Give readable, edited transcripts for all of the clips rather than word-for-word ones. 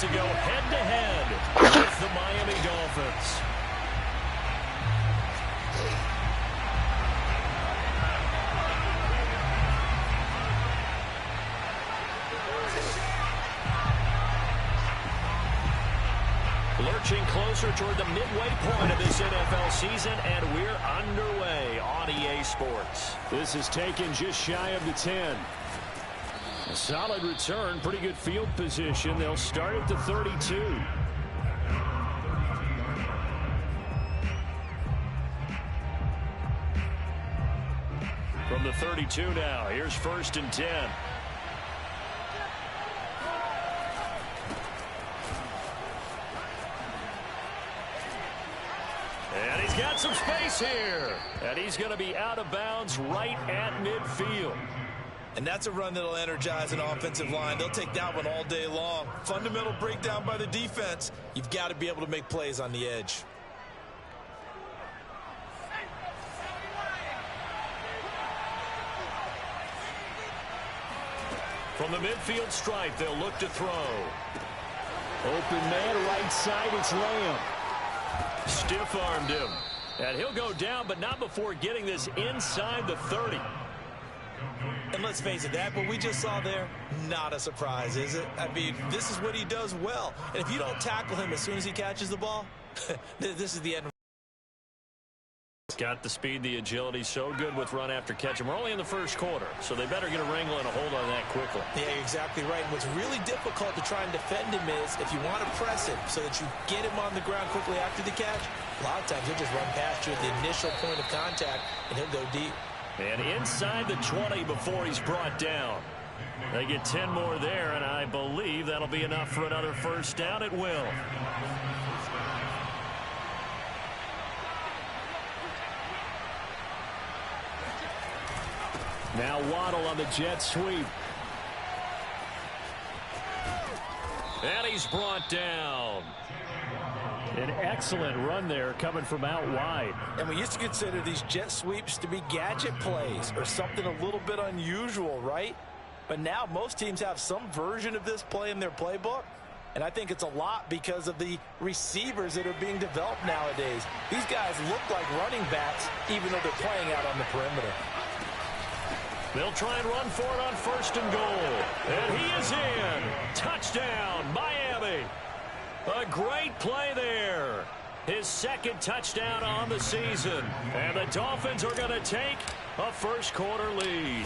to go head-to-head with the Miami Dolphins. Lurching closer toward the midway point of this NFL season, and we're underway on EA Sports. This is taken just shy of the 10. A solid return, pretty good field position. They'll start at the 32. From the 32 now, here's 1st and 10. And he's got some space here. And he's going to be out of bounds right at midfield. And that's a run that'll energize an offensive line. They'll take that one all day long. Fundamental breakdown by the defense. You've got to be able to make plays on the edge. From the midfield stripe, they'll look to throw. Open man, right side, it's Lamb. Stiff-armed him. And he'll go down, but not before getting this inside the 30. And let's face it, that what we just saw there, not a surprise, is it? I mean, this is what he does well. And if you don't tackle him as soon as he catches the ball, this is the end. Got the speed, the agility, so good with run after catch. And we're only in the first quarter, so they better get a wrangle and a hold on that quickly. Yeah, you're exactly right. And what's really difficult to try and defend him is if you want to press him so that you get him on the ground quickly after the catch, a lot of times he'll just run past you at the initial point of contact, and he'll go deep. And inside the 20 before he's brought down. They get 10 more there, and I believe that'll be enough for another first down. It will. Now Waddle on the jet sweep. And he's brought down. An excellent run there coming from out wide. And we used to consider these jet sweeps to be gadget plays or something a little bit unusual, right? But now most teams have some version of this play in their playbook. And I think it's a lot because of the receivers that are being developed nowadays. These guys look like running backs even though they're playing out on the perimeter. They'll try and run for it on 1st and goal. And he is in. Touchdown, Miami. A great play there. His 2nd touchdown on the season. And the Dolphins are going to take a first quarter lead.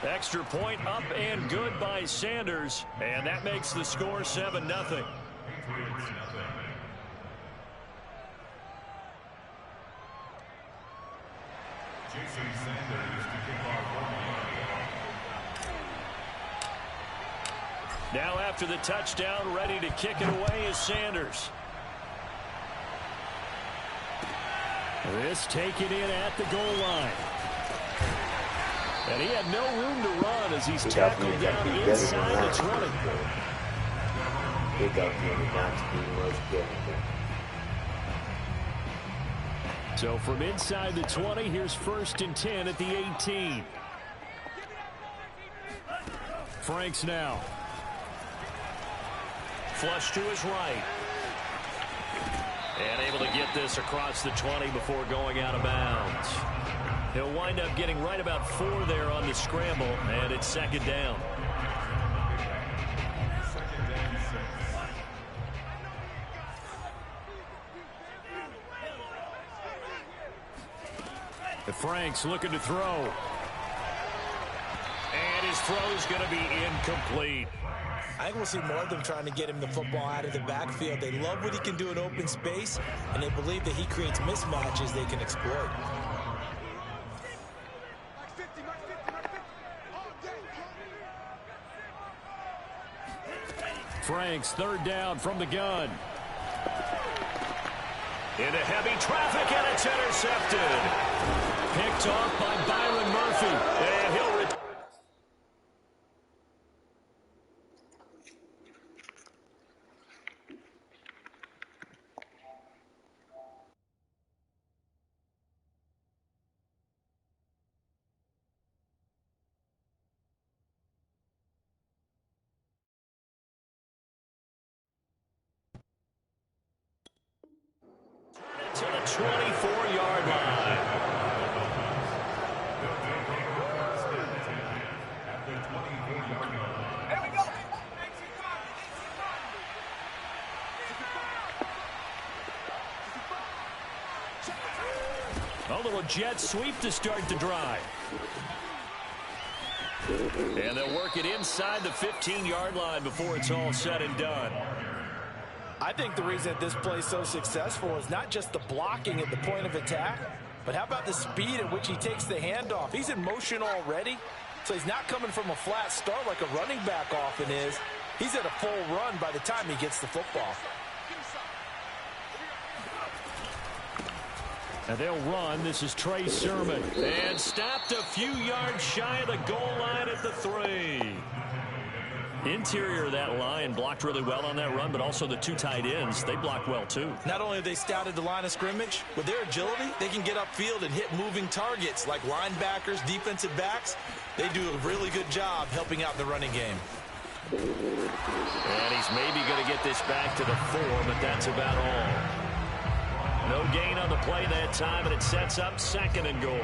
Extra point up and good by Sanders. And that makes the score 7-0. Now after the touchdown, ready to kick it away is Sanders. This taken in at the goal line. And he had no room to run as he's tackled down inside the 20. So from inside the 20, here's 1st and 10 at the 18. Franks now. Flush to his right. And able to get this across the 20 before going out of bounds. He'll wind up getting right about 4 there on the scramble, and it's 2nd down. The Franks looking to throw. And his throw's going to be incomplete. I think we'll see more of them trying to get him the football out of the backfield. They love what he can do in open space, and they believe that he creates mismatches they can exploit. Franks, 3rd down from the gun. Into heavy traffic, and it's intercepted. Picked off by Byron Murphy. And he'll return. 24-yard line. A little jet sweep to start the drive. And they'll work it inside the 15-yard line before it's all said and done. I think the reason that this play is so successful is not just the blocking at the point of attack, but how about the speed at which he takes the handoff? He's in motion already, so he's not coming from a flat start like a running back often is. He's at a full run by the time he gets the football. And they'll run. This is Trey Sermon. And stopped a few yards shy of the goal line at the 3. Interior of that line blocked really well on that run, but also the 2 tight ends, they blocked well too. Not only have they scouted the line of scrimmage, with their agility, they can get upfield and hit moving targets like linebackers, defensive backs. They do a really good job helping out the running game. And he's maybe going to get this back to the 4, but that's about all. No gain on the play that time, and it sets up 2nd and goal.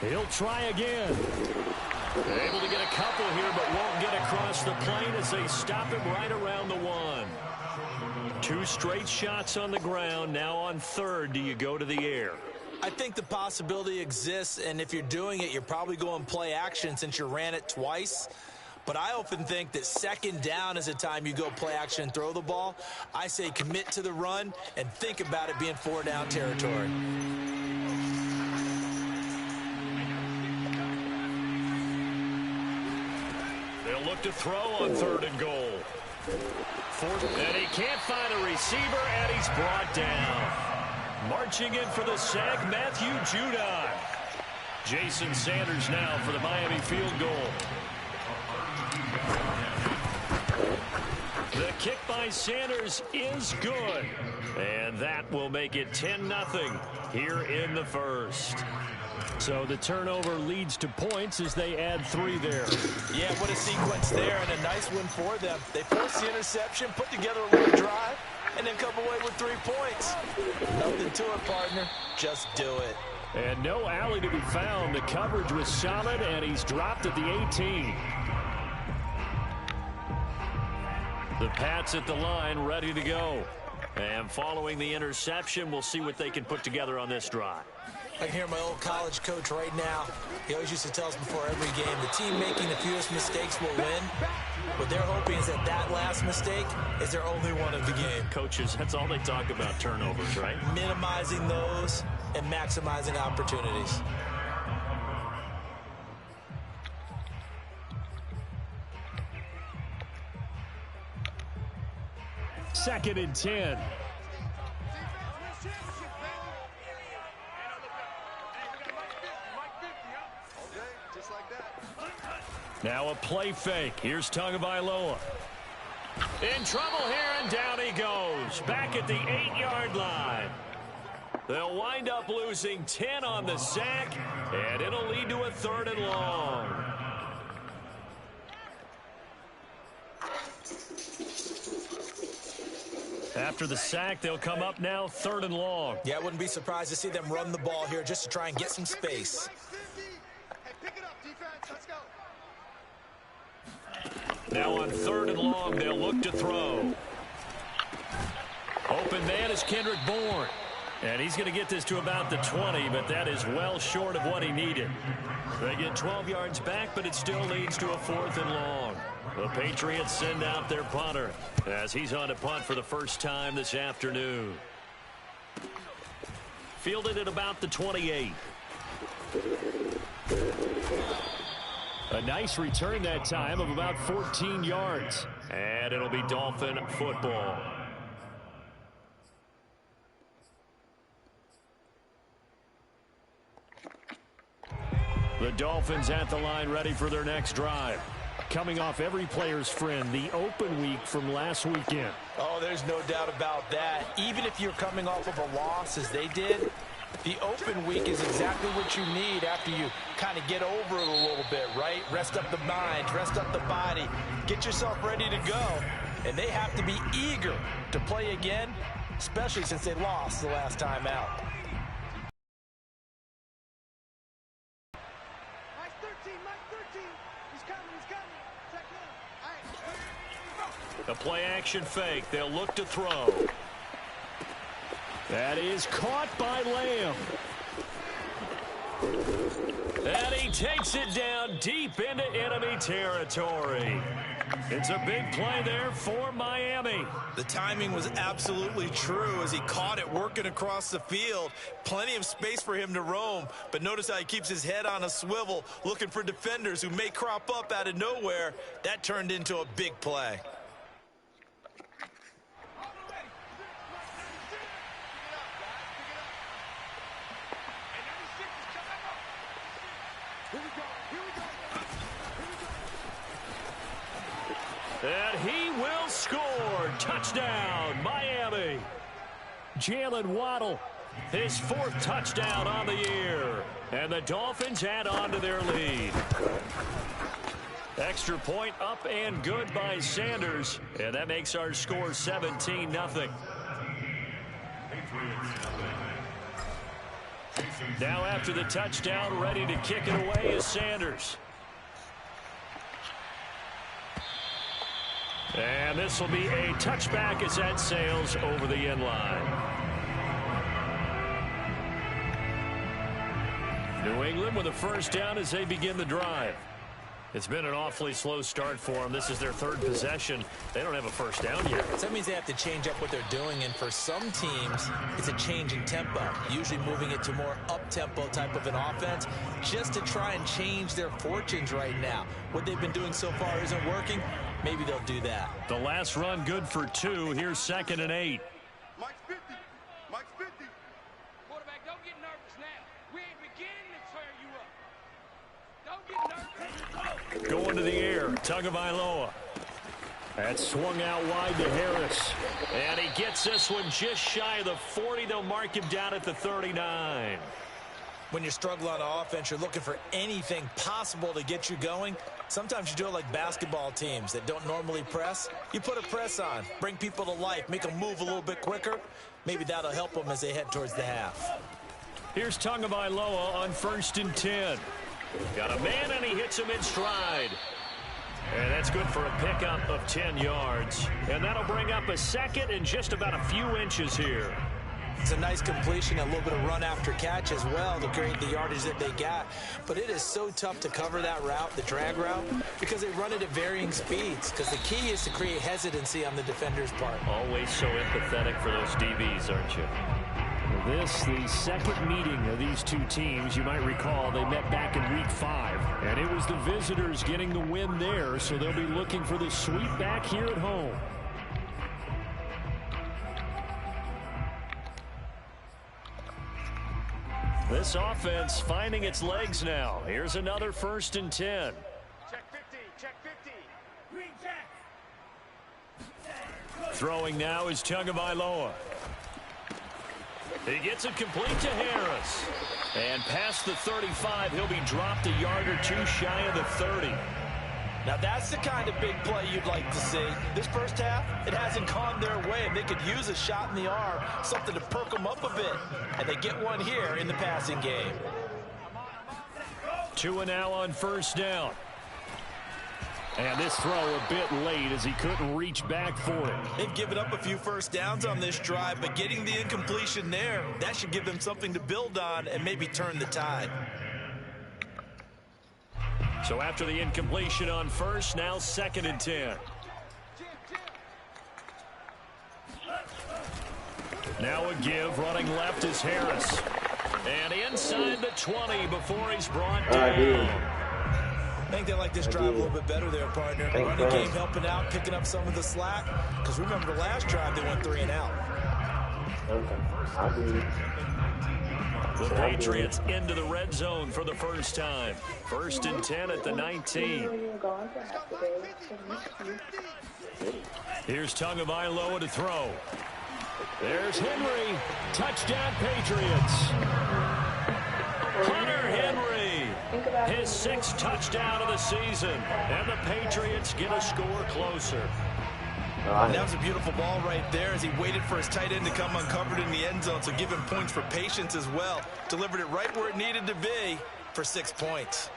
He'll try again. Able to get a couple here, but won't get across the plane as they stop him right around the 1. 2 straight shots on the ground. Now on 3rd, do you go to the air? I think the possibility exists, and if you're doing it, you're probably going play action since you ran it twice. But I often think that 2nd down is a time you go play action and throw the ball. I say commit to the run and think about it being 4-down territory. They'll look to throw on 3rd and goal. And he can't find a receiver, and he's brought down. Marching in for the sack, Matthew Judon. Jason Sanders now for the Miami field goal. The kick by Sanders is good. And that will make it 10-0 here in the 1st. So the turnover leads to points as they add 3 there. Yeah, what a sequence there, and a nice one for them. They forced the interception, put together a little drive, and then come away with 3 points. Nothing to it, partner. Just do it. And no alley to be found. The coverage was solid, and he's dropped at the 18. The Pats at the line, ready to go. And following the interception, we'll see what they can put together on this drive. I can hear my old college coach right now. He always used to tell us before every game, the team making the fewest mistakes will win. What they're hoping is that that last mistake is their only one of the game. Coaches, that's all they talk about, turnovers, right? Minimizing those and maximizing opportunities. Second and 10. Now a play fake. Here's Tagovailoa. In trouble here, and down he goes. Back at the 8-yard line. They'll wind up losing 10 on the sack, and it'll lead to a 3rd and long. After the sack, they'll come up now 3rd and long. Yeah, I wouldn't be surprised to see them run the ball here just to try and get some space. Now on 3rd and long, they'll look to throw. Open man is Kendrick Bourne. And he's going to get this to about the 20, but that is well short of what he needed. They get 12 yards back, but it still leads to a 4th and long. The Patriots send out their punter as he's on to punt for the first time this afternoon. Fielded at about the 28. A nice return that time of about 14 yards. And it'll be Dolphin football. The Dolphins at the line ready for their next drive. Coming off every player's friend, the open week from last weekend. Oh, there's no doubt about that. Even if you're coming off of a loss as they did, the open week is exactly what you need after you kind of get over it a little bit, right? Rest up the mind, rest up the body, get yourself ready to go. And they have to be eager to play again, especially since they lost the last time out. The play action fake. They'll look to throw. That is caught by Lamb. And he takes it down deep into enemy territory. It's a big play there for Miami. The timing was absolutely true as he caught it working across the field. Plenty of space for him to roam, but notice how he keeps his head on a swivel looking for defenders who may crop up out of nowhere. That turned into a big play. And he will score. Touchdown, Miami. Jalen Waddle, his 4th touchdown on the year. And the Dolphins add on to their lead. Extra point up and good by Sanders. And that makes our score 17-0. Now after the touchdown, ready to kick it away is Sanders. And this will be a touchback as that sails over the end line. New England with a first down as they begin the drive. It's been an awfully slow start for them. This is their 3rd possession. They don't have a first down yet. So that means they have to change up what they're doing, and for some teams, it's a change in tempo, usually moving it to more up-tempo type of an offense just to try and change their fortunes right now. What they've been doing so far isn't working. Maybe they'll do that. The last run good for 2. Here's 2nd and 8. Mike's 50. Mike's 50. Quarterback, don't get nervous now. We ain't beginning to tear you up. Don't get nervous. Going to the air, Tagovailoa. That swung out wide to Harris. And he gets this one just shy of the 40. They'll mark him down at the 39. When you're struggling on offense, you're looking for anything possible to get you going. Sometimes you do it like basketball teams that don't normally press. You put a press on, bring people to life, make them move a little bit quicker. Maybe that'll help them as they head towards the half. Here's Tagovailoa on 1st and 10. Got a man, and he hits him in stride. And that's good for a pickup of 10 yards. And that'll bring up a 2nd and just about a few inches here. It's a nice completion, a little bit of run after catch as well to create the yardage that they got. But it is so tough to cover that route, the drag route, because they run it at varying speeds. Because the key is to create hesitancy on the defender's part. Always so empathetic for those DBs, aren't you? this the 2nd meeting of these 2 teams. You might recall they met back in week 5, and it was the visitors getting the win there, so they'll be looking for the sweep back here at home. This offense finding its legs now. Here's another 1st and 10. Check 50, check 50. Green check. Throwing now is Tagovailoa. He gets it complete to Harris. And past the 35, he'll be dropped a yard or 2 shy of the 30. Now that's the kind of big play you'd like to see. This first half, it hasn't gone their way, and they could use a shot in the arm, something to perk them up a bit. And they get one here in the passing game. 2 now on 1st down. And this throw a bit late as he couldn't reach back for it. They've given up a few first downs on this drive, but getting the incompletion there, that should give them something to build on and maybe turn the tide. So after the incompletion on 1st, now 2nd and 10. Now a give, running left is Harris. And inside the 20 before he's brought down. I think they like this drive a little bit better there, partner. Running game helping out, picking up some of the slack. Because remember the last drive, they went 3 and out. Okay, I agree. The Patriots into the red zone for the first time. 1st and 10 at the 19. Here's Tagovailoa to throw. There's Henry. Touchdown, Patriots. Hunter Henry. His 6th touchdown of the season. And the Patriots get a score closer. That was a beautiful ball right there as he waited for his tight end to come uncovered in the end zone. So give him points for patience as well. Delivered it right where it needed to be for 6 points.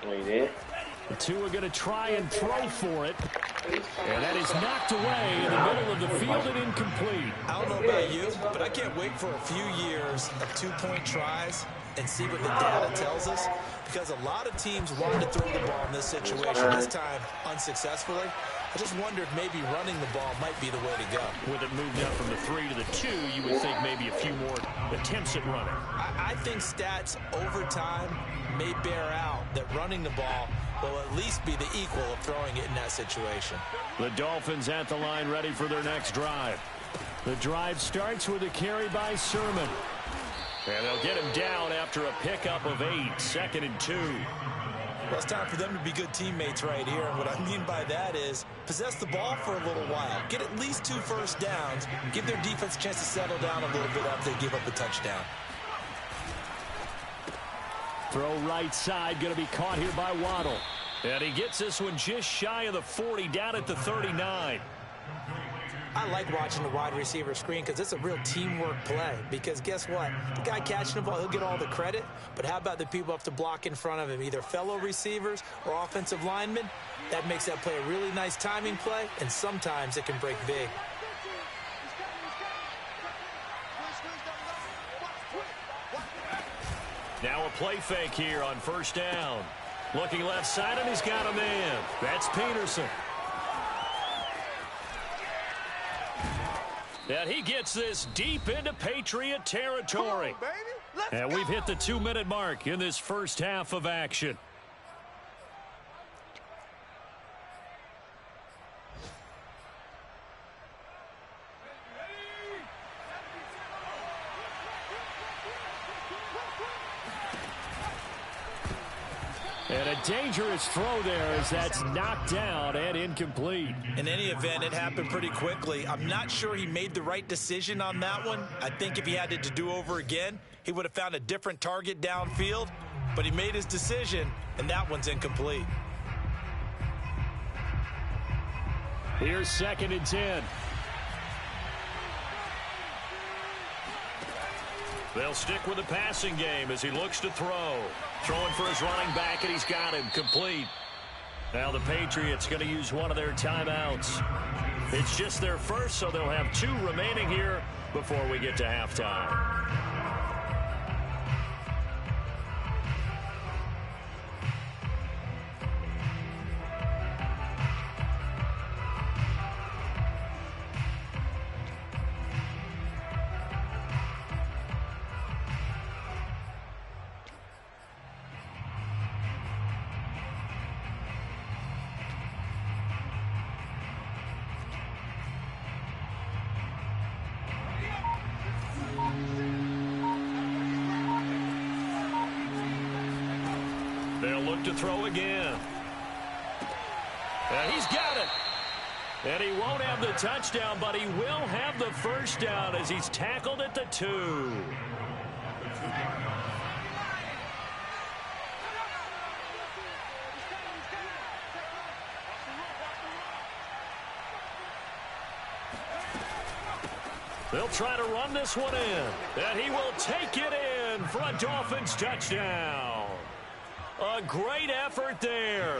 The two are going to try and throw for it. And that is knocked away in the middle of the field and incomplete. I don't know about you, but I can't wait for a few years of 2-point tries and see what the data tells us, because a lot of teams wanted to throw the ball in this situation, this time unsuccessfully. I just wonder if maybe running the ball might be the way to go. With it moved up from the 3 to the 2, you would think maybe a few more attempts at running. I think stats over time may bear out that running the ball will at least be the equal of throwing it in that situation. The Dolphins at the line ready for their next drive. The drive starts with a carry by Sermon. And they'll get him down after a pickup of 8, 2nd and 2. Well, it's time for them to be good teammates right here. And what I mean by that is possess the ball for a little while. Get at least 2 first downs. Give their defense a chance to settle down a little bit after they give up the touchdown. Throw right side, going to be caught here by Waddle. And he gets this one just shy of the 40, down at the 39. I like watching the wide receiver screen because it's a real teamwork play. Because guess what? The guy catching the ball, he'll get all the credit. But how about the people up to block in front of him, either fellow receivers or offensive linemen? That makes that play a really nice timing play, and sometimes it can break big. Now a play fake here on 1st down. Looking left side, and he's got a man. That's Peterson. And he gets this deep into Patriot territory. And we've hit the 2-minute mark in this first half of action. And a dangerous throw there as that's knocked down and incomplete. In any event, it happened pretty quickly. I'm not sure he made the right decision on that one. I think if he had it to do over again, he would have found a different target downfield. But he made his decision, and that one's incomplete. Here's 2nd and 10. They'll stick with the passing game as he looks to throw. Throwing for his running back, and he's got him complete. Now the Patriots going to use one of their timeouts. It's just their first, so they'll have 2 remaining here before we get to halftime. They'll look to throw again. And he's got it. And he won't have the touchdown, but he will have the first down as he's tackled at the 2. They'll try to run this one in. And he will take it in for a Dolphins touchdown. A great effort there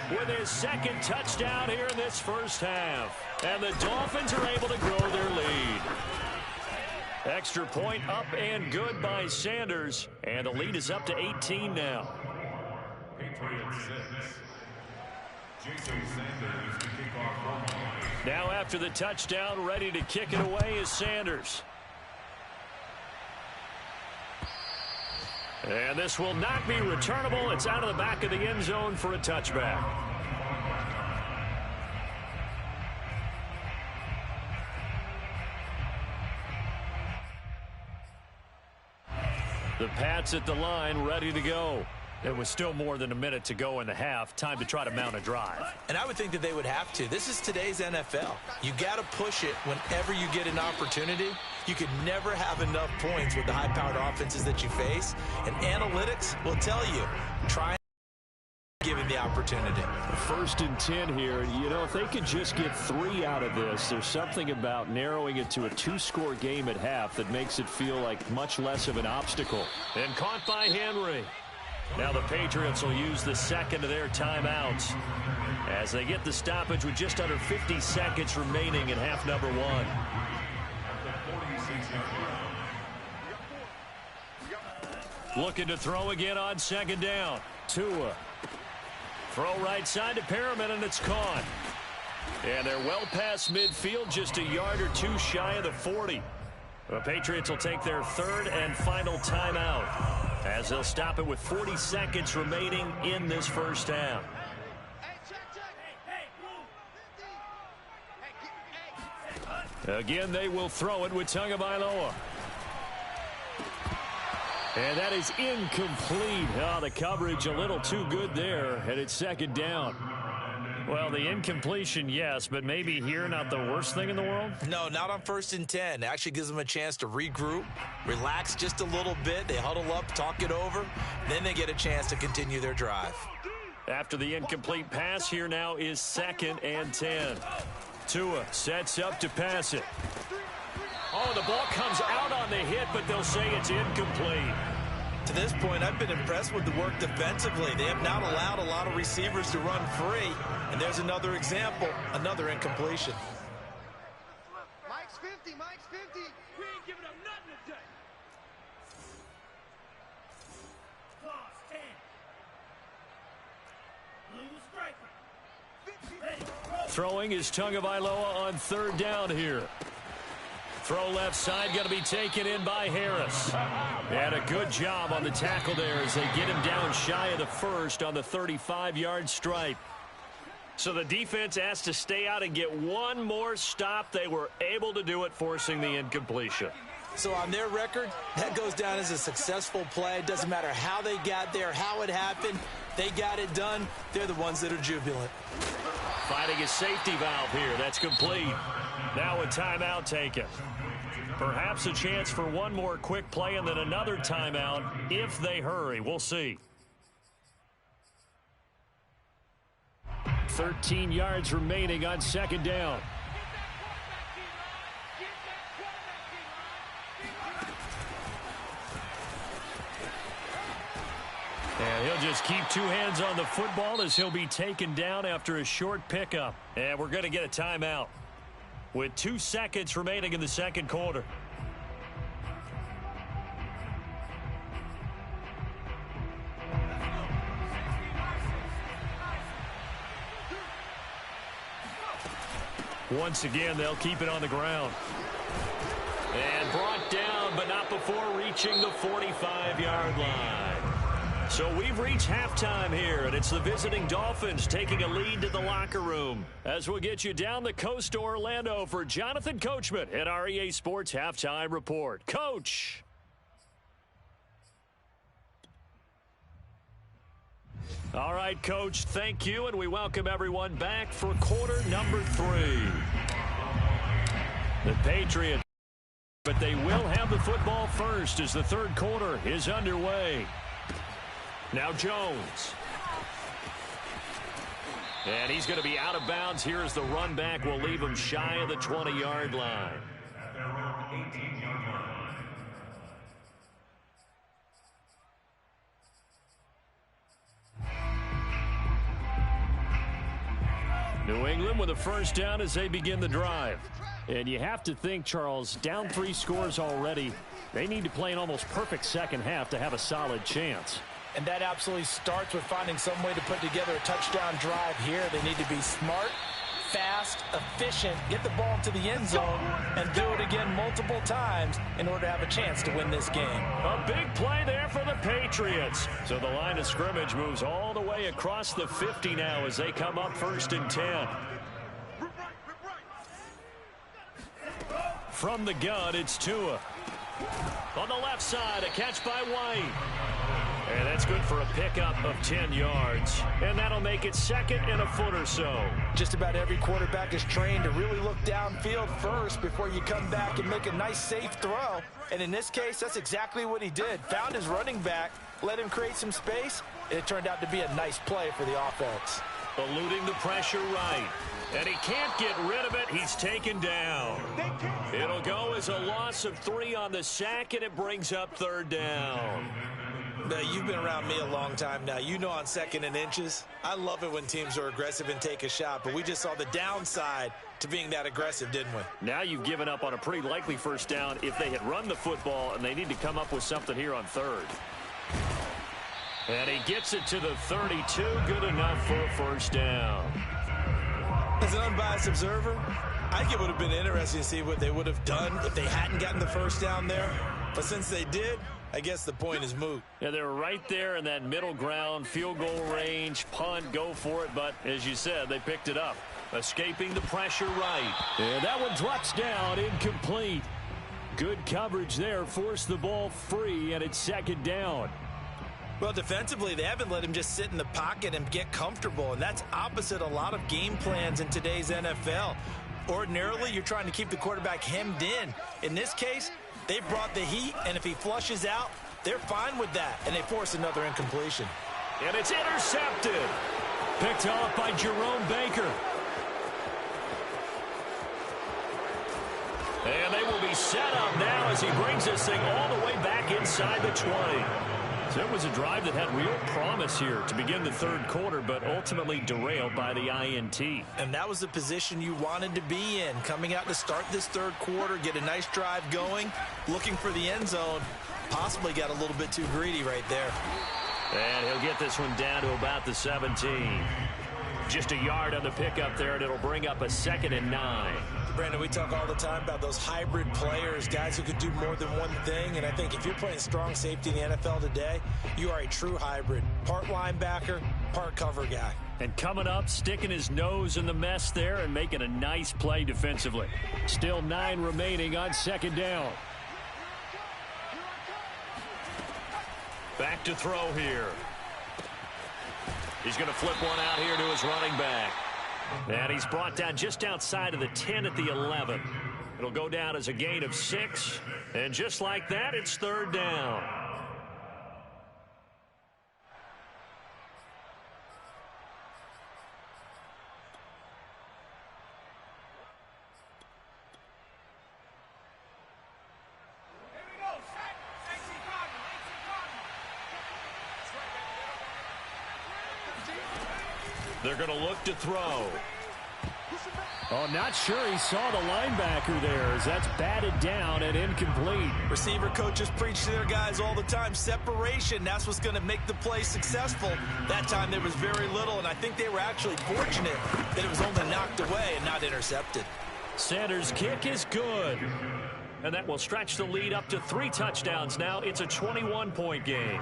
with his 2nd touchdown here in this first half. And the Dolphins are able to grow their lead. Extra point up and good by Sanders. And the lead is up to 18 now. Now after the touchdown, ready to kick it away is Sanders. And this will not be returnable. It's out of the back of the end zone for a touchback. The Pats at the line, ready to go. There was still more than a minute to go in the half. Time to try to mount a drive. And I would think that they would have to. This is today's NFL. You got to push it whenever you get an opportunity. You could never have enough points with the high-powered offenses that you face. And analytics will tell you, try given the opportunity. 1st and 10 here. You know, if they could just get 3 out of this, there's something about narrowing it to a 2-score game at half that makes it feel like much less of an obstacle. And caught by Henry. Now the Patriots will use the second of their timeouts as they get the stoppage with just under 50 seconds remaining in half number 1. Looking to throw again on 2nd down. Tua. Throw right side to Perriman, and it's caught. And they're well past midfield, just a yard or 2 shy of the 40. The Patriots will take their 3rd and final timeout as they'll stop it with 40 seconds remaining in this first half. Again, they will throw it with Tagovailoa. And that is incomplete. Oh, the coverage a little too good there, and it's 2nd down. Well, the incompletion, yes, but maybe here not the worst thing in the world? No, not on 1st and 10. It actually gives them a chance to regroup, relax just a little bit. They huddle up, talk it over. Then they get a chance to continue their drive. After the incomplete pass, here now is 2nd and 10. Tua sets up to pass it. Oh, the ball comes out on the hit, but they'll say it's incomplete. To this point, I've been impressed with the work defensively. They have not allowed a lot of receivers to run free. And there's another example, another incompletion. Mike's 50, Mike's 50. We ain't giving up nothing today. Throwing is Tagovailoa on 3rd down here. Throw left side, going to be taken in by Harris. And a good job on the tackle there as they get him down shy of the 1st on the 35-yard stripe. So the defense asked to stay out and get one more stop. They were able to do it, forcing the incompletion. So on their record, that goes down as a successful play. It doesn't matter how they got there, how it happened. They got it done. They're the ones that are jubilant. Finding a safety valve here. That's complete. Now a timeout taken. Perhaps a chance for one more quick play and then another timeout if they hurry. We'll see. 13 yards remaining on 2nd down. And he'll just keep 2 hands on the football as he'll be taken down after a short pickup. And we're going to get a timeout with 2 seconds remaining in the 2nd quarter. Once again, they'll keep it on the ground. And brought down, but not before reaching the 45-yard line. So we've reached halftime here, and it's the visiting Dolphins taking a lead to the locker room. As we'll get you down the coast to Orlando for Jonathan Coachman at our EA Sports Halftime Report. Coach. All right, Coach, thank you, and we welcome everyone back for quarter number 3. The Patriots, but they will have the football first as the 3rd quarter is underway. Now Jones. And he's going to be out of bounds here as the run back will leave him shy of the 20-yard line. New England with a 1st down as they begin the drive. And you have to think, Charles, down 3 scores already. They need to play an almost perfect 2nd half to have a solid chance. And that absolutely starts with finding some way to put together a touchdown drive here. They need to be smart, fast, efficient, get the ball to the end zone, and do it again multiple times in order to have a chance to win this game. A big play there for the Patriots. So the line of scrimmage moves all the way across the 50 now as they come up 1st and 10. From the gun, it's Tua. On the left side, a catch by White. And that's good for a pickup of 10 yards. And that'll make it second and a foot or so. Just about every quarterback is trained to really look downfield first before you come back and make a nice, safe throw. And in this case, that's exactly what he did. Found his running back, let him create some space, and it turned out to be a nice play for the offense. Eluding the pressure right. And he can't get rid of it. He's taken down. It'll go as a loss of 3 on the sack, and it brings up third down. Now, you've been around me a long time now. You know on 2nd and inches, I love it when teams are aggressive and take a shot, but we just saw the downside to being that aggressive, didn't we? Now you've given up on a pretty likely first down if they had run the football, and they need to come up with something here on third. And he gets it to the 32. Good enough for a first down. As an unbiased observer, I think it would have been interesting to see what they would have done if they hadn't gotten the first down there. But since they did, I guess the point is moot. Yeah, they were right there in that middle ground, field goal range, punt, go for it. But as you said, they picked it up. Escaping the pressure right. And that one drops down, incomplete. Good coverage there, forced the ball free, and it's second down. Well, defensively, they haven't let him just sit in the pocket and get comfortable, and that's opposite a lot of game plans in today's NFL. Ordinarily, you're trying to keep the quarterback hemmed in. In this case, they brought the heat, and if he flushes out, they're fine with that, and they force another incompletion. And it's intercepted. Picked off by Jerome Baker. And they will be set up now as he brings this thing all the way back inside the 20. So it was a drive that had real promise here to begin the third quarter, but ultimately derailed by the INT. And that was the position you wanted to be in, coming out to start this third quarter, get a nice drive going, looking for the end zone. Possibly got a little bit too greedy right there. And he'll get this one down to about the 17. Just a yard on the pickup there, and it'll bring up a 2nd and 9. Brandon, we talk all the time about those hybrid players, guys who could do more than one thing. And I think if you're playing strong safety in the NFL today, you are a true hybrid. Part linebacker, part cover guy. And coming up, sticking his nose in the mess there and making a nice play defensively. Still 9 remaining on second down. Back to throw here. He's going to flip one out here to his running back. And he's brought down just outside of the 10 at the 11. It'll go down as a gain of 6. And just like that, it's third down. They're going to look to throw. Oh, not sure he saw the linebacker there as that's batted down and incomplete. Receiver coaches preach to their guys all the time. Separation, that's what's going to make the play successful. That time there was very little, and I think they were actually fortunate that it was only knocked away and not intercepted. Sanders' kick is good. And that will stretch the lead up to 3 touchdowns now. It's a 21-point game.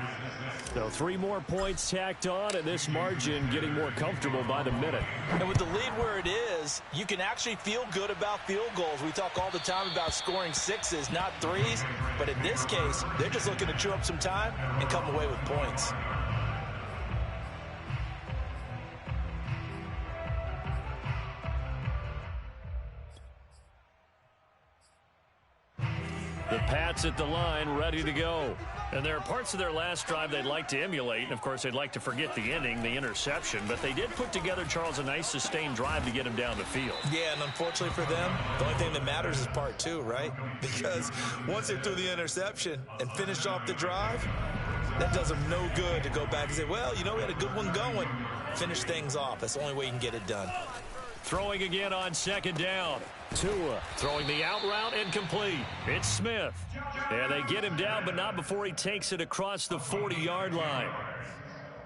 So 3 more points tacked on, and this margin getting more comfortable by the minute. And with the lead where it is, you can actually feel good about field goals. We talk all the time about scoring 6s, not 3s. But in this case, they're just looking to chew up some time and come away with points. The Pats at the line, ready to go. And there are parts of their last drive they'd like to emulate. And, of course, they'd like to forget the ending, the interception. But they did put together, Charles, a nice sustained drive to get him down the field. Yeah, and unfortunately for them, the only thing that matters is part 2, right? Because once they threw the interception and finished off the drive, that does them no good to go back and say, well, you know, we had a good one going. Finish things off. That's the only way you can get it done. Throwing again on second down. Tua throwing the out route incomplete. It's Smith. And they get him down, but not before he takes it across the 40-yard line.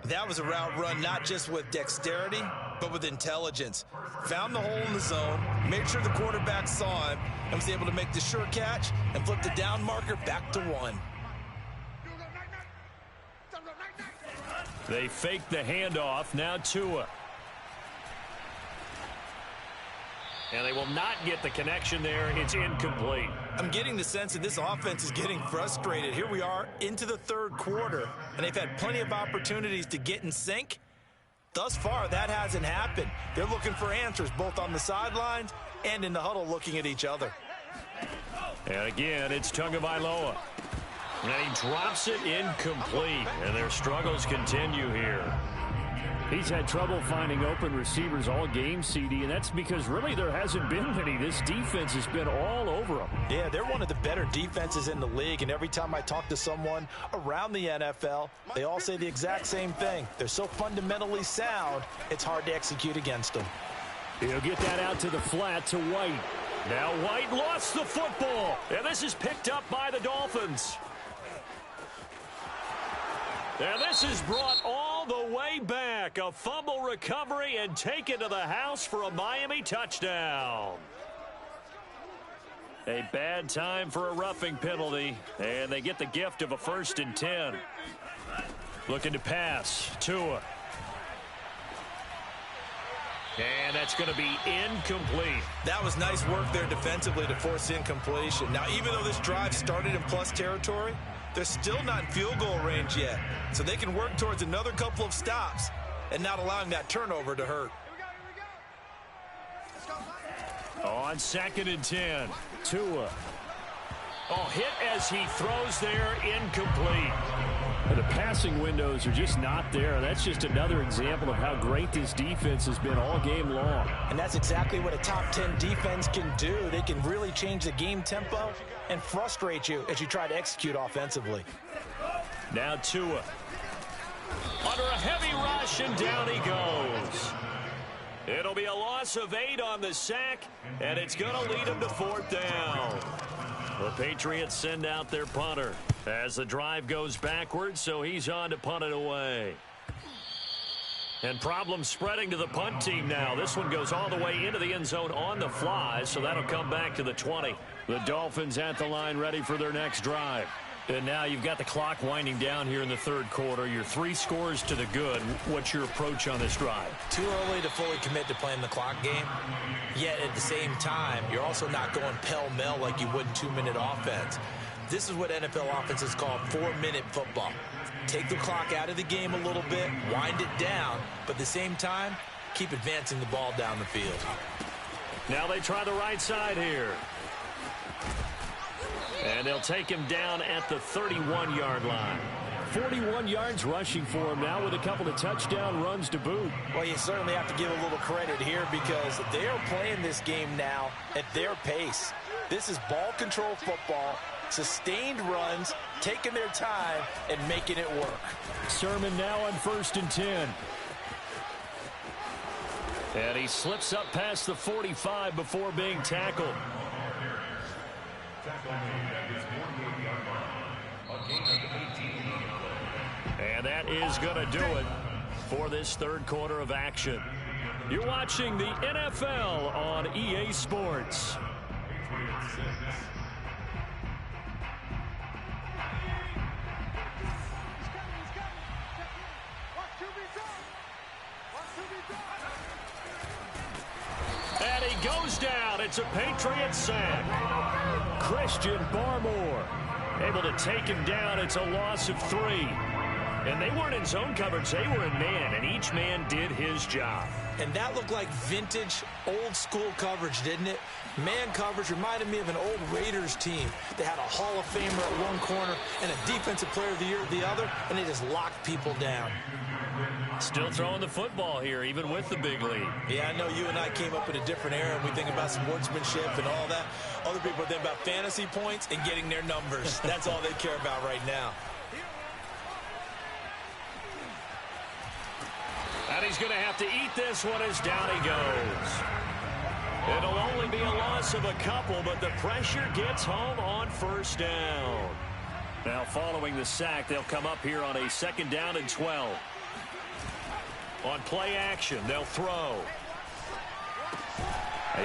That was a route run not just with dexterity, but with intelligence. Found the hole in the zone, made sure the quarterback saw him, and was able to make the sure catch and flip the down marker back to 1. They fake the handoff. Now Tua. And they will not get the connection there. It's incomplete. I'm getting the sense that this offense is getting frustrated. Here we are into the third quarter, and they've had plenty of opportunities to get in sync. Thus far, that hasn't happened. They're looking for answers both on the sidelines and in the huddle looking at each other. And again, it's Tagovailoa. And he drops it incomplete. And their struggles continue here. He's had trouble finding open receivers all game, CD, and that's because really there hasn't been many. This defense has been all over them. Yeah, they're one of the better defenses in the league, and every time I talk to someone around the NFL, they all say the exact same thing. They're so fundamentally sound, it's hard to execute against them. He'll get that out to the flat to White. Now White lost the football, and this is picked up by the Dolphins. And this is brought all the way back. A fumble recovery and taken to the house for a Miami touchdown. A bad time for a roughing penalty, and they get the gift of a 1st and 10. Looking to pass. Tua. And that's going to be incomplete. That was nice work there defensively to force incompletion. Now, even though this drive started in plus territory, they're still not in field goal range yet. So they can work towards another couple of stops and not allowing that turnover to hurt. On 2nd and 10, Tua. Oh, hit as he throws there, incomplete. The passing windows are just not there. That's just another example of how great this defense has been all game long. And that's exactly what a top 10 defense can do. They can really change the game tempo and frustrate you as you try to execute offensively. Now Tua. Under a heavy rush, and down he goes. It'll be a loss of 8 on the sack, and it's going to lead him to 4th down. The Patriots send out their punter as the drive goes backwards, so he's on to punt it away. And problems spreading to the punt team now. This one goes all the way into the end zone on the fly, so that'll come back to the 20. The Dolphins at the line ready for their next drive. And now you've got the clock winding down here in the third quarter. You're 3 scores to the good. What's your approach on this drive? Too early to fully commit to playing the clock game. Yet at the same time, you're also not going pell-mell like you would in 2-minute offense. This is what NFL offenses call 4-minute football. Take the clock out of the game a little bit, wind it down, but at the same time, keep advancing the ball down the field. Now they try the right side here. And they'll take him down at the 31-yard line. 41 yards rushing for him now with a couple of touchdown runs to boot. Well, you certainly have to give a little credit here because they are playing this game now at their pace. This is ball control football, sustained runs, taking their time, and making it work. Sermon now on 1st and 10. And he slips up past the 45 before being tackled. And that is going to do it for this third quarter of action. You're watching the NFL on EA Sports. And he goes down. It's a Patriots sack. Christian Barmore able to take him down. It's a loss of 3. And they weren't in zone coverage. They were in man, and each man did his job. And that looked like vintage, old-school coverage, didn't it? Man coverage reminded me of an old Raiders team. They had a Hall of Famer at one corner and a Defensive Player of the Year at the other, and they just locked people down. Still throwing the football here, even with the big lead. Yeah, I know you and I came up in a different era, and we think about sportsmanship and all that. Other people think about fantasy points and getting their numbers. That's all they care about right now. And he's going to have to eat this one as down he goes. It'll only be a loss of a couple, but the pressure gets home on 1st down. Now following the sack, they'll come up here on a 2nd down and 12. On play action, they'll throw.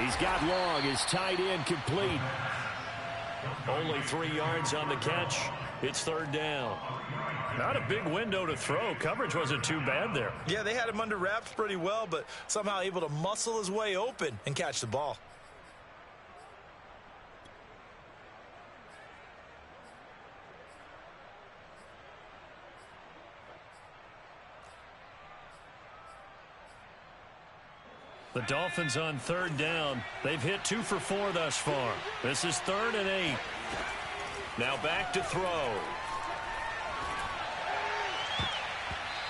He's got long. His tight end complete. Only 3 yards on the catch. It's 3rd down. Not a big window to throw. Coverage wasn't too bad there. Yeah, they had him under wraps pretty well, but somehow able to muscle his way open and catch the ball. The Dolphins on third down. They've hit 2 for 4 thus far. This is 3rd and 8. Now back to throw.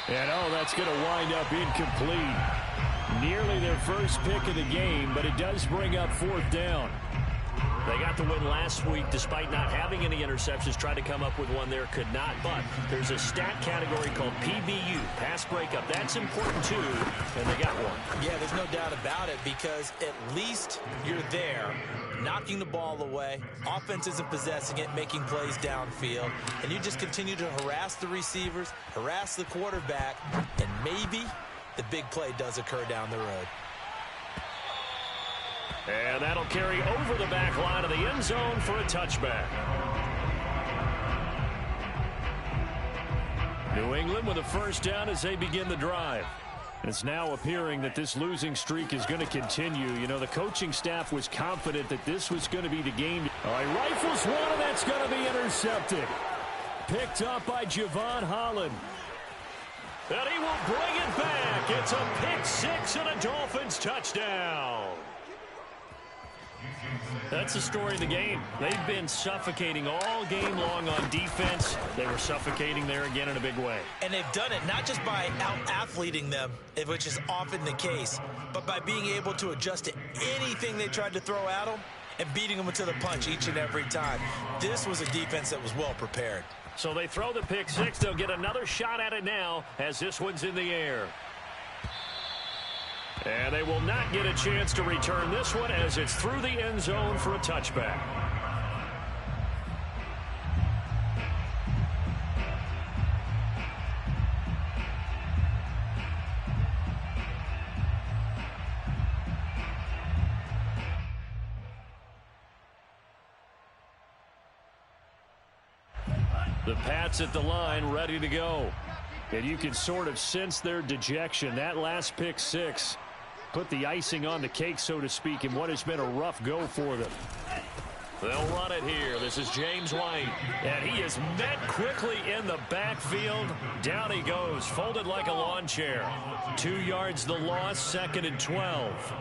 And that's going to wind up incomplete. Nearly their first pick of the game, but it does bring up 4th down. They got the win last week despite not having any interceptions. Tried to come up with one there, could not. But there's a stat category called PBU, pass breakup. That's important too, and they got one. Yeah, there's no doubt about it, because at least you're there, knocking the ball away. Offense isn't possessing it, making plays downfield. And you just continue to harass the receivers, harass the quarterback, and maybe the big play does occur down the road. And that'll carry over the back line of the end zone for a touchback. New England with a first down as they begin the drive. It's now appearing that this losing streak is going to continue. You know, the coaching staff was confident that this was going to be the game. All right, rifles one, and that's going to be intercepted. Picked up by Javon Holland. And he will bring it back. It's a pick six and a Dolphins touchdown. That's the story of the game. They've been suffocating all game long on defense. They were suffocating there again in a big way. And they've done it not just by out-athleting them, which is often the case, but by being able to adjust to anything they tried to throw at them and beating them to the punch each and every time. This was a defense that was well prepared. So they throw the pick six. They'll get another shot at it now as this one's in the air. And they will not get a chance to return this one as it's through the end zone for a touchback. The Pats at the line ready to go. And you can sort of sense their dejection. That last pick six put the icing on the cake, so to speak, in what has been a rough go for them. They'll run it here. This is James White. And he is met quickly in the backfield. Down he goes, folded like a lawn chair. 2 yards the loss, 2nd and 12.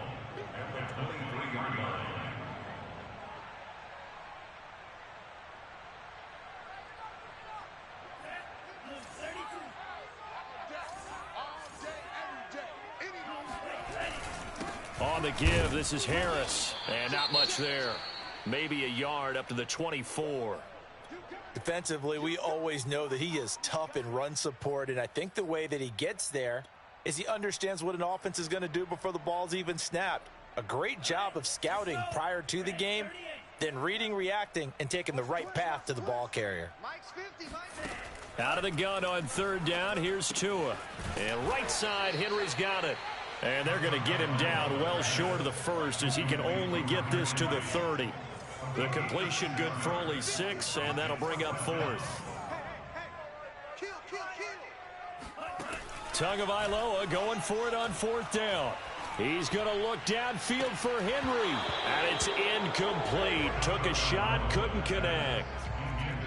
On the give, this is Harris. And not much there. Maybe a yard up to the 24. Defensively, we always know that he is tough in run support, and I think the way that he gets there is he understands what an offense is going to do before the ball's even snapped. A great job of scouting prior to the game, then reading, reacting, and taking the right path to the ball carrier. Out of the gun on third down, here's Tua. And right side, Henry's got it. And they're going to get him down well short of the first as he can only get this to the 30. The completion good for only 6, and that'll bring up 4th. Tagovailoa going for it on 4th down. He's going to look downfield for Henry. And it's incomplete. Took a shot, couldn't connect.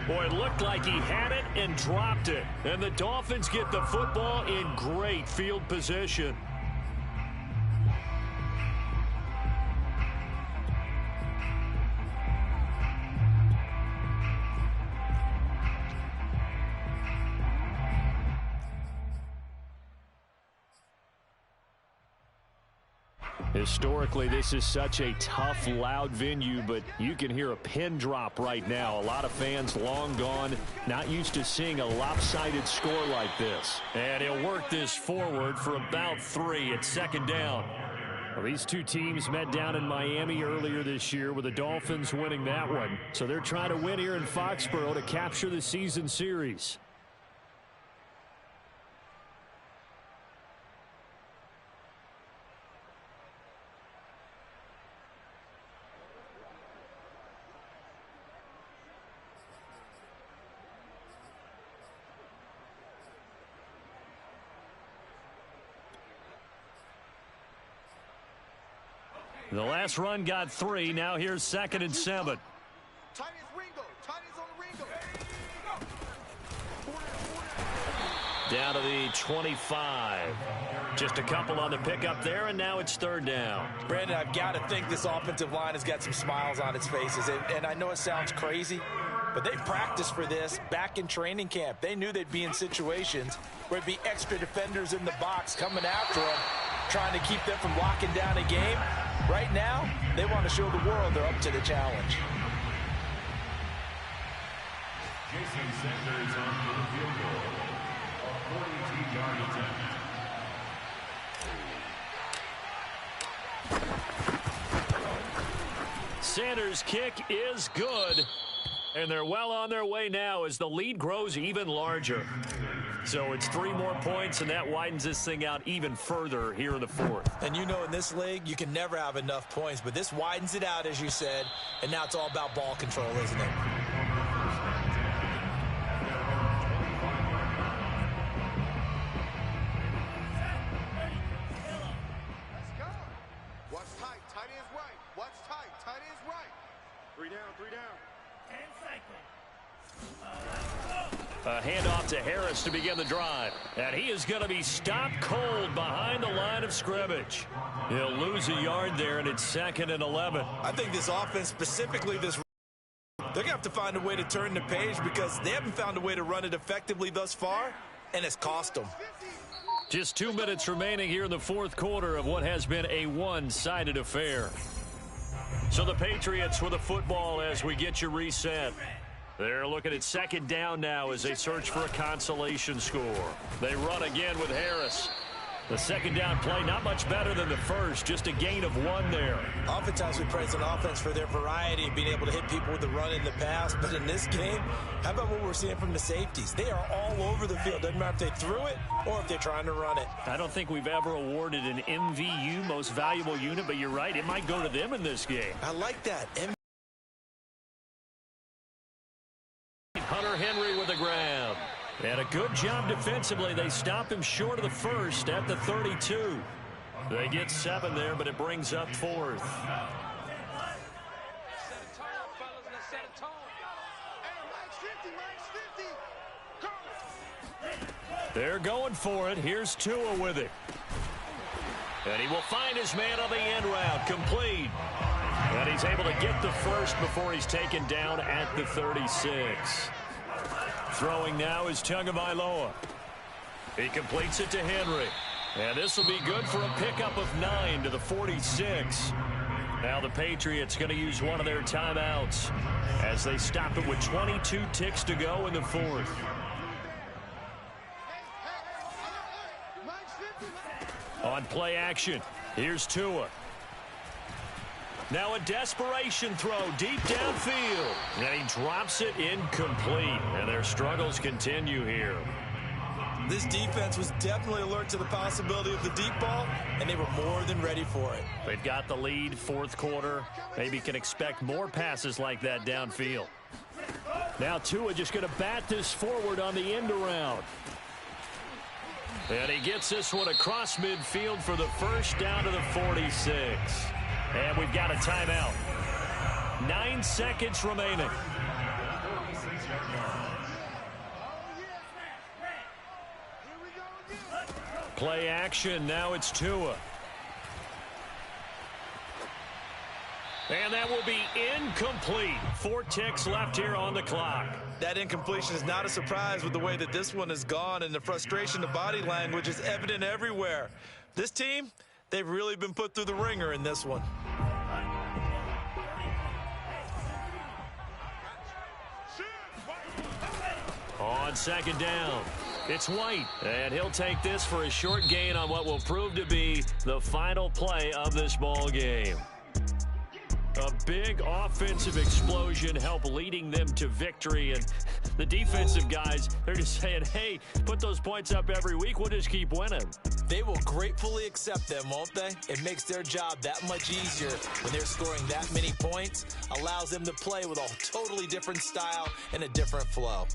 Boy, it looked like he had it and dropped it. And the Dolphins get the football in great field position. Historically, this is such a tough, loud venue, but you can hear a pin drop right now. A lot of fans long gone, not used to seeing a lopsided score like this. And he'll work this forward for about 3 at 2nd down. Well, these two teams met down in Miami earlier this year with the Dolphins winning that one. So they're trying to win here in Foxborough to capture the season series. The last run got 3. Now here's 2nd and 7. Down to the 25. Just a couple on the pickup there, and now it's third down. Brandon, I've got to think this offensive line has got some smiles on its faces. And I know it sounds crazy, but they practiced for this back in training camp. They knew they'd be in situations where there'd be extra defenders in the box coming after them, trying to keep them from locking down a game. Right now, they want to show the world they're up to the challenge. Jason Sanders on for the field goal. A 42-yard attempt. Sanders' kick is good. And they're well on their way now as the lead grows even larger. So it's 3 more points, and that widens this thing out even further here in the fourth. And you know in this league, you can never have enough points, but this widens it out, as you said, and now it's all about ball control, isn't it? Watch tight. Tight end's right. Watch tight. Tight end's right. 3 down. 3 down. A handoff to Harris to begin the drive. And he is going to be stopped cold behind the line of scrimmage. He'll lose a yard there, and it's 2nd and 11. I think this offense, specifically this, they're going to have to find a way to turn the page because they haven't found a way to run it effectively thus far, and it's cost them. Just 2 minutes remaining here in the fourth quarter of what has been a one-sided affair. So the Patriots with the football as we get you reset. They're looking at 2nd down now as they search for a consolation score. They run again with Harris. The 2nd down play, not much better than the first, just a gain of 1 there. Oftentimes we praise an offense for their variety of being able to hit people with the run in the pass, but in this game, how about what we're seeing from the safeties? They are all over the field. Doesn't matter if they threw it or if they're trying to run it. I don't think we've ever awarded an MVU, most valuable unit, but you're right, it might go to them in this game. I like that. Hunter Henry with the grab. And a good job defensively. They stop him short of the first at the 32. They get 7 there, but it brings up 4th. Set a tone, fellas. Let's set a tone. Hey, Mike's 50. Mike's 50. Come. They're going for it. Here's Tua with it. And he will find his man on the end route. Complete. And he's able to get the first before he's taken down at the 36. Throwing now is Tagovailoa. He completes it to Henry. And this will be good for a pickup of 9 to the 46. Now the Patriots going to use one of their timeouts as they stop it with 22 ticks to go in the fourth. On play action, here's Tua. Now a desperation throw deep downfield. And he drops it incomplete. And their struggles continue here. This defense was definitely alert to the possibility of the deep ball, and they were more than ready for it. They've got the lead, fourth quarter. Maybe can expect more passes like that downfield. Now Tua just going to bat this forward on the end around. And he gets this one across midfield for the first down to the 46. And we've got a timeout. 9 seconds remaining. Play action. Now it's Tua. And that will be incomplete. 4 ticks left here on the clock. That incompletion is not a surprise with the way that this one has gone, and the frustration, the body language is evident everywhere. This team, they've really been put through the ringer in this one. On 2nd down, it's White, and he'll take this for a short gain on what will prove to be the final play of this ball game. A big offensive explosion helped leading them to victory, and the defensive guys, they're just saying, hey, put those points up every week, we'll just keep winning. They will gratefully accept them, won't they? It makes their job that much easier when they're scoring that many points, allows them to play with a totally different style and a different flow.